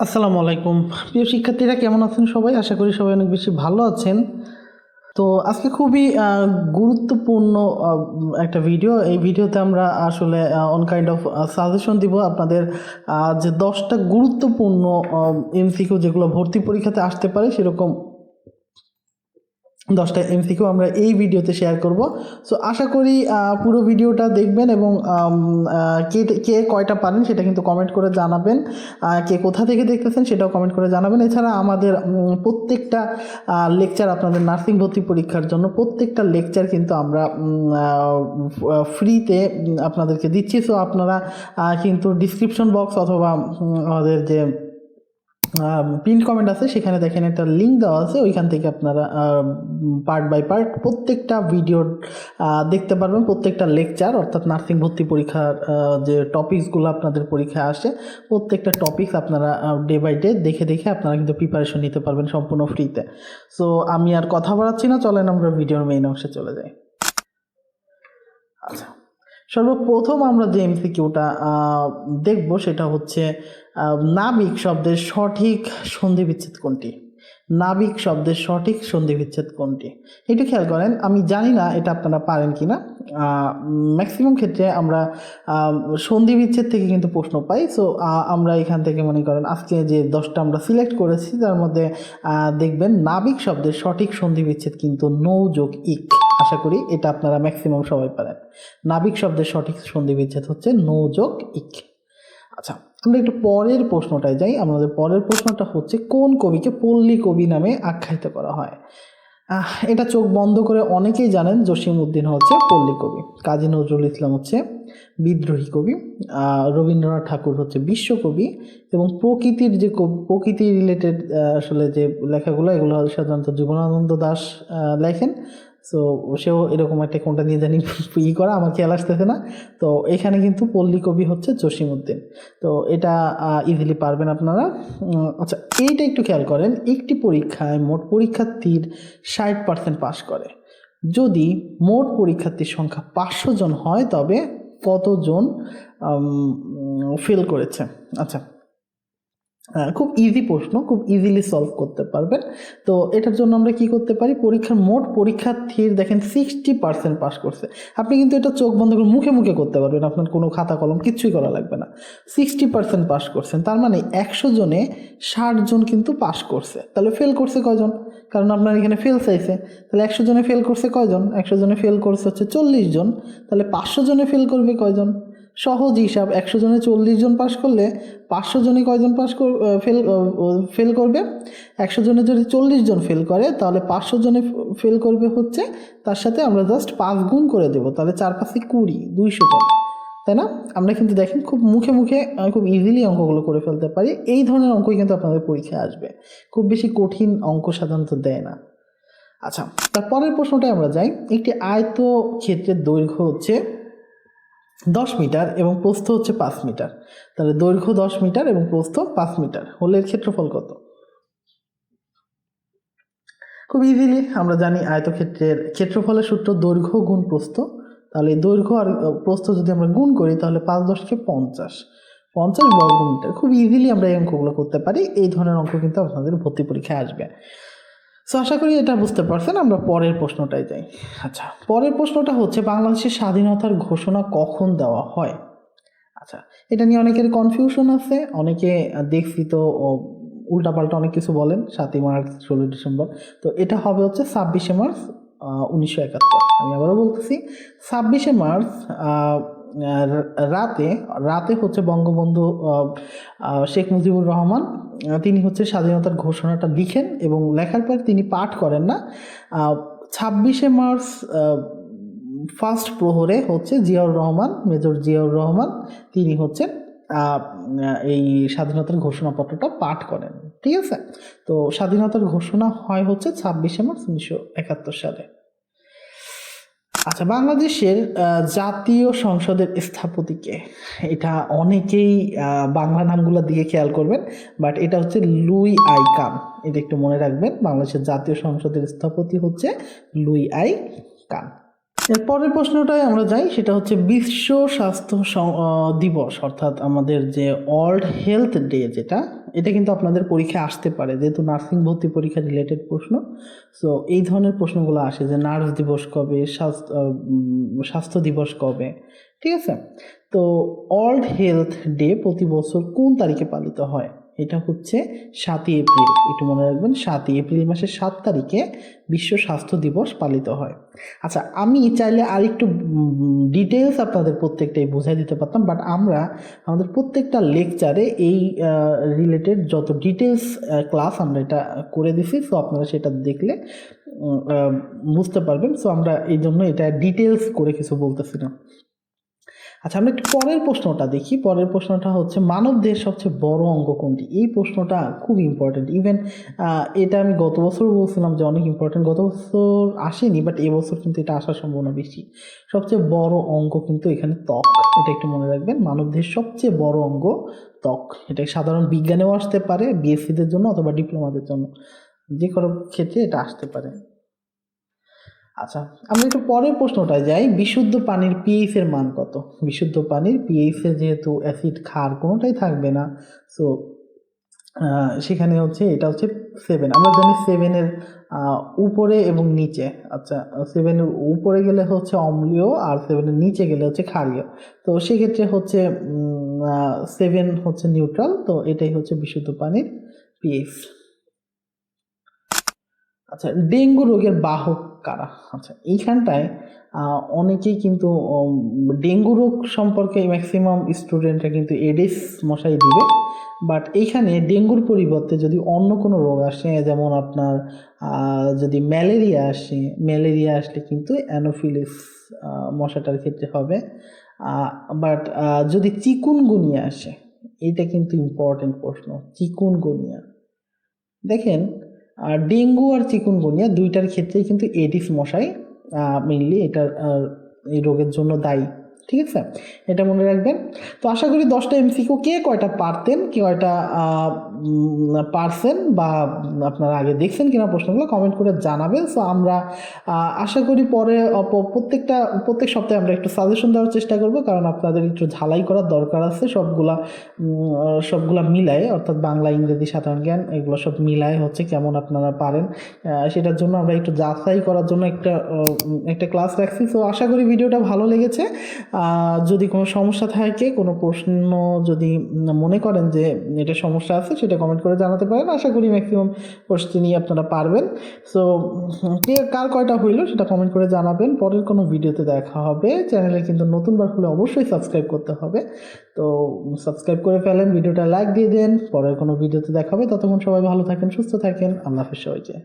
আসসালামু আলাইকুম। প্রিয় শিক্ষার্থীরা কেমন আছেন সবাই? আশা করি সবাই অনেক বেশি ভালো আছেন। তো আজকে খুবই গুরুত্বপূর্ণ একটা ভিডিও। এই ভিডিওতে আমরা আসলে অন কাইন্ড অফ সাজেশন দিব আপনাদের যে 10টা গুরুত্বপূর্ণ এমসিকিউ যেগুলো ভর্তি পরীক্ষাতে আসতে পারে সেরকম 10টা এমসিকিউ আমরা এই ভিডিওতে শেয়ার করব। সো আশা করি পুরো ভিডিওটা দেখবেন এবং কে কে কয়টা পারেন সেটা কিন্তু কমেন্ট করে জানাবেন। কে কোথা থেকে দেখতেছেন সেটাও কমেন্ট করে জানাবেন। এছাড়া আমাদের প্রত্যেকটা লেকচার আপনাদের নার্সিং ভর্তি পরীক্ষার জন্য প্রত্যেকটা লেকচার কিন্তু আমরা ফ্রিতে আপনাদেরকে দিচ্ছি। সো আপনারা কিন্তু ডিসক্রিপশন বক্স অথবা আমাদের যে পিন কমেন্ট আছে সেখানে দেখেন একটা লিঙ্ক দেওয়া আছে, ওইখান থেকে আপনারা পার্ট বাই পার্ট প্রত্যেকটা ভিডিও দেখতে পারবেন। প্রত্যেকটা লেকচার অর্থাৎ নার্সিং ভর্তি পরীক্ষার যে টপিকসগুলো আপনাদের পরীক্ষায় আসে প্রত্যেকটা টপিকস আপনারা ডে বাই ডে দেখে দেখে আপনারা কিন্তু প্রিপারেশন নিতে পারবেন সম্পূর্ণ ফ্রিতে। সো আমি আর কথা বাড়াচ্ছি না, চলেন আমরা ভিডিওর মেইন অংশে চলে যাই। আচ্ছা, সর্বপ্রথম আমরা যে এমসিকিউটা দেখব সেটা হচ্ছে নাবিক শব্দের সঠিক সন্ধি বিচ্ছেদ কোনটি? নাবিক শব্দের সঠিক সন্ধি বিচ্ছেদ কোনটি? একটু খেয়াল করেন, আমি জানি না এটা আপনারা পারেন কিনা। ম্যাক্সিমাম ক্ষেত্রে আমরা সন্ধি বিচ্ছেদ থেকে কিন্তু প্রশ্ন পাই। সো আমরা এখান থেকে মনে করেন আজকে যে 10টা আমরা সিলেক্ট করেছি তার মধ্যে দেখবেন নাবিক শব্দের সঠিক সন্ধি বিচ্ছেদ কিন্তু নৌ যোগ ইক। আশা করি এটা আপনারা ম্যাক্সিমাম সবাই পারেন। নাবিক শব্দের সঠিক সন্ধি বিচ্ছেদ হচ্ছে নৌ যোগ ইক। আচ্ছা, আমরা একটু পরের প্রশ্নটায় যাই। আমাদের পরের প্রশ্নটা হচ্ছে কোন কবিকে পল্লী কবি নামে আখ্যায়িত করা হয়? এটা চোখ বন্ধ করে অনেকেই জানেন, জসিমউদ্দিন হচ্ছে পল্লী কবি, কাজী নজরুল ইসলাম হচ্ছে বিদ্রোহী কবি, রবীন্দ্রনাথ ঠাকুর হচ্ছে বিশ্বকবি, এবং প্রকৃতির যে প্রকৃতি রিলেটেড আসলে যে লেখাগুলো এগুলো সাধারণত জীবনানন্দ দাশ লেখেন। সো সেও এরকম একটা কোনটা নিয়ে জানি করা আমার খেয়াল আসতেছে না। তো এখানে কিন্তু পল্লী কবি হচ্ছে জসিমউদ্দিন। তো এটা ইজিলি পারবেন আপনারা। আচ্ছা, এইটা একটু খেয়াল করেন, একটি পরীক্ষায় মোট পরীক্ষার্থীর 60% পাস করে। যদি মোট পরীক্ষার্থীর সংখ্যা 500 জন হয় তবে কতজন ফেল করেছে? আচ্ছা, খুব ইজি প্রশ্ন, খুব ইজিলি সলভ করতে পারবেন। তো এটার জন্য আমরা কি করতে পারি, পরীক্ষার মোট পরীক্ষার্থীর দেখেন 60% পাস করছে। আপনি কিন্তু এটা চোখ বন্ধ করে মুখে মুখে করতে পারবেন, আপনার কোনো খাতা কলম কিচ্ছুই করা লাগবে না। 60% পাস করছেন, তার মানে 100 জনে 60 জন কিন্তু পাস করছে। তাহলে ফেল করছে কয়জন? কারণ আপনার এখানে ফেল চাইছে। তাহলে 100 জনে ফেল করছে কয়জন? 100 জনে ফেল করছে হচ্ছে 40 জন। তাহলে 500 জনে ফেল করবে কয়জন? সহজ হিসাব, 100 জনে 40 জন পাস করলে 500 জনে কয়জন ফেল করবে? 100 জনে যদি 40 জন ফেল করে তাহলে 500 জনে ফেল করবে হচ্ছে, তার সাথে আমরা জাস্ট 5 গুণ করে দেবো, তাহলে 4 5 20, 200 জন, তাই না? আমরা কিন্তু দেখেন খুব মুখে মুখে খুব ইজিলি অঙ্কগুলো করে ফেলতে পারি। এই ধরনের অঙ্কই কিন্তু আপনাদের পরীক্ষায় আসবে, খুব বেশি কঠিন অঙ্ক সাধারণত দেয় না। আচ্ছা, তারপরের প্রশ্নটায় আমরা যাই। একটি আয়তক্ষেত্রের দৈর্ঘ্য হচ্ছে 10 মিটার এবং প্রস্থ হচ্ছে 5 মিটার। তাহলে দৈর্ঘ্য 10 মিটার এবং প্রস্থ 5 মিটার হলে এর ক্ষেত্রফল কত? খুব ইজিলি আমরা জানি আয়তক্ষেত্রের ক্ষেত্রফলের সূত্র দৈর্ঘ্য গুণ প্রস্থ। তাহলে দৈর্ঘ্য আর প্রস্থ যদি আমরা গুণ করি তাহলে 5 10 50 50 বর্গ মিটার। খুব ইজিলি আমরা এই অঙ্কগুলো করতে পারি। এই ধরনের অঙ্ক কিন্তু আপনাদের ভর্তি পরীক্ষায় আসবে। সো আশা করি এটা বুঝতে পারছেন। আমরা পরের প্রশ্নটায় যাই। আচ্ছা, পরের প্রশ্নটা হচ্ছে বাংলাদেশের স্বাধীনতার ঘোষণা কখন দেওয়া হয়? আচ্ছা, এটা নিয়ে অনেকের কনফিউশন আছে, অনেকে দেখছি তো উল্টাপাল্টা অনেক কিছু বলেন, 7ই মার্চ 16ই ডিসেম্বর। তো এটা হবে হচ্ছে 26শে মার্চ 1971। আমি আবারও বলতেছি 26শে মার্চ রাতে রাতে হচ্ছে বঙ্গবন্ধু শেখ মুজিবুর রহমান তিনি হচ্ছে স্বাধীনতার ঘোষণাটা লিখেন এবং লেখার পর তিনি পাঠ করেন না। 26শে মার্চ ফার্স্ট প্রহরে হচ্ছে জিয়াউর রহমান, মেজর জিয়াউর রহমান তিনি হচ্ছেন এই স্বাধীনতার ঘোষণাপত্রটা পাঠ করেন। ঠিক আছে? তো স্বাধীনতার ঘোষণা হয় হচ্ছে 26শে মার্চ 1971 সালে। আচ্ছা, বাংলাদেশের জাতীয় সংসদের স্থপতি কে? এটা অনেকেই বাংলা নামগুলো দিয়ে খেয়াল করবেন, বাট এটা হচ্ছে লুই আই কান। এটা একটু মনে রাখবেন, বাংলাদেশের জাতীয় সংসদের স্থপতি হচ্ছে লুই আই কান। এর পরের প্রশ্নটাই আমরা যাই, সেটা হচ্ছে বিশ্ব স্বাস্থ্য দিবস অর্থাৎ আমাদের যে ওয়ার্ল্ড হেলথ ডে যেটা, এটা কিন্তু আপনাদের পরীক্ষায় আসতে পারে, যেহেতু নার্সিং ভর্তি পরীক্ষা রিলেটেড প্রশ্ন। সো এই ধরনের প্রশ্নগুলো আসে যে নার্স দিবস কবে, স্বাস্থ্য দিবস কবে, ঠিক আছে। তো ওয়ার্ল্ড হেলথ ডে প্রতি বছর কোন তারিখে পালিত হয়? এটা হচ্ছে 7ই এপ্রিল। একটু মনে রাখবেন, 7ই এপ্রিল মাসের 7 তারিখে বিশ্ব স্বাস্থ্য দিবস পালিত হয়। আচ্ছা, আমি চাইলে আরেকটু ডিটেলস আপনাদের প্রত্যেকটাই বোঝাই দিতে পারতাম, বাট আমরা আমাদের প্রত্যেকটা লেকচারে এই রিলেটেড যত ডিটেলস ক্লাস আমরা এটা করে দিছি। সো আপনারা সেটা দেখলে বুঝতে পারবেন। সো আমরা এই জন্য এটা ডিটেলস করে কিছু বলতেছি না। আচ্ছা, আমরা একটু পরের প্রশ্নটা দেখি। পরের প্রশ্নটা হচ্ছে মানব দেহের সবচেয়ে বড় অঙ্গ কোনটি? এই প্রশ্নটা খুব ইম্পর্টেন্ট। ইভেন এটা আমি গত বছর বলছিলাম যে অনেক ইম্পর্টেন্ট, গত বছর আসেনি, বাট এবছর কিন্তু এটা আসার সম্ভাবনা বেশি। সবচেয়ে বড় অঙ্গ কিন্তু এখানে ত্বক, এটা একটু মনে রাখবেন। মানব দেহের সবচেয়ে বড় অঙ্গ ত্বক। এটা সাধারণ বিজ্ঞানেও আসতে পারে, বিএসসিদের জন্য অথবা ডিপ্লোমাদের জন্য, যে কোনো ক্ষেত্রে এটা আসতে পারে। আচ্ছা, আমরা একটু পরের প্রশ্নটায় যাই। বিশুদ্ধ পানির পিএইচ এর মান কত? বিশুদ্ধ পানির পিএইচ এ যেহেতু অ্যাসিড ক্ষার কোনোটাই থাকবে না, সো সেখানে হচ্ছে এটা হচ্ছে 7। আমরা জানি 7-এর উপরে এবং নিচে। আচ্ছা, 7-এর উপরে গেলে হচ্ছে অম্লীয়, আর 7-এর নিচে গেলে হচ্ছে ক্ষারীয়। তো সেক্ষেত্রে হচ্ছে 7 হচ্ছে নিউট্রাল। তো এটাই হচ্ছে বিশুদ্ধ পানির পিএইচ। আচ্ছা, ডেঙ্গু রোগের বাহক কারা? আচ্ছা, এইখানটায় অনেকেই কিন্তু ডেঙ্গু রোগ সম্পর্কে ম্যাক্সিমাম স্টুডেন্টরা কিন্তু এডিস মশাই দিবে, বাট এইখানে ডেঙ্গুর পরিবর্তে যদি অন্য কোনো রোগ আসে, যেমন আপনার যদি ম্যালেরিয়া আসে, ম্যালেরিয়া আসলে কিন্তু অ্যানোফিলিস মশাটার ক্ষেত্রে হবে। বাট যদি চিকুনগুনিয়া আসে, এটা কিন্তু ইম্পর্টেন্ট প্রশ্ন। চিকুনগুনিয়া, দেখেন ডেঙ্গু আর চিকুনগুনিয়া দুইটার ক্ষেত্রেই কিন্তু এডিস মশাই মেইনলি এটার এই রোগের জন্য দায়ী, ঠিক আছে, এটা মনে রাখবেন। তো আশা করি 10টা এমসিকিউ কে কয়টা পারতেন, কে কয়টা পারছেন, বা আপনারা আগে দেখছেন কিনা প্রশ্নগুলো কমেন্ট করে জানাবেন। সো আমরা আশা করি পরে প্রত্যেক সপ্তাহে আমরা একটু সাজেশন দেওয়ার চেষ্টা করব, কারণ আপনাদের একটু ঝালাই করার দরকার আছে। সবগুলা মিলায়, অর্থাৎ বাংলা, ইংরেজি, সাধারণ জ্ঞান, এগুলো সব মিলায় হচ্ছে কেমন আপনারা পারেন, সেটার জন্য আমরা একটু যাচাই করার জন্য একটা ক্লাস রাখছি। তো আশা করি ভিডিওটা ভালো লেগেছে। যদি কোনো সমস্যা থাকে, কোনো প্রশ্ন যদি মনে করেন যে এটা সমস্যা আছে, সেটা কমেন্ট করে জানাতে পারেন। আশা করি ম্যাক্সিমাম কোশ্চেনই আপনারা পারবেন। সো কার কয়টা হইলো সেটা কমেন্ট করে জানাবেন। পরের কোনো ভিডিওতে দেখা হবে। চ্যানেলে কিন্তু নতুনবার হলে অবশ্যই সাবস্ক্রাইব করতে হবে। তো সাবস্ক্রাইব করে ফেলেন, ভিডিওটা লাইক দিয়ে দেন। পরের কোনো ভিডিওতে দেখা হবে। ততক্ষণ সবাই ভালো থাকেন, সুস্থ থাকেন। আল্লাহ হাফেজ সবাইকে।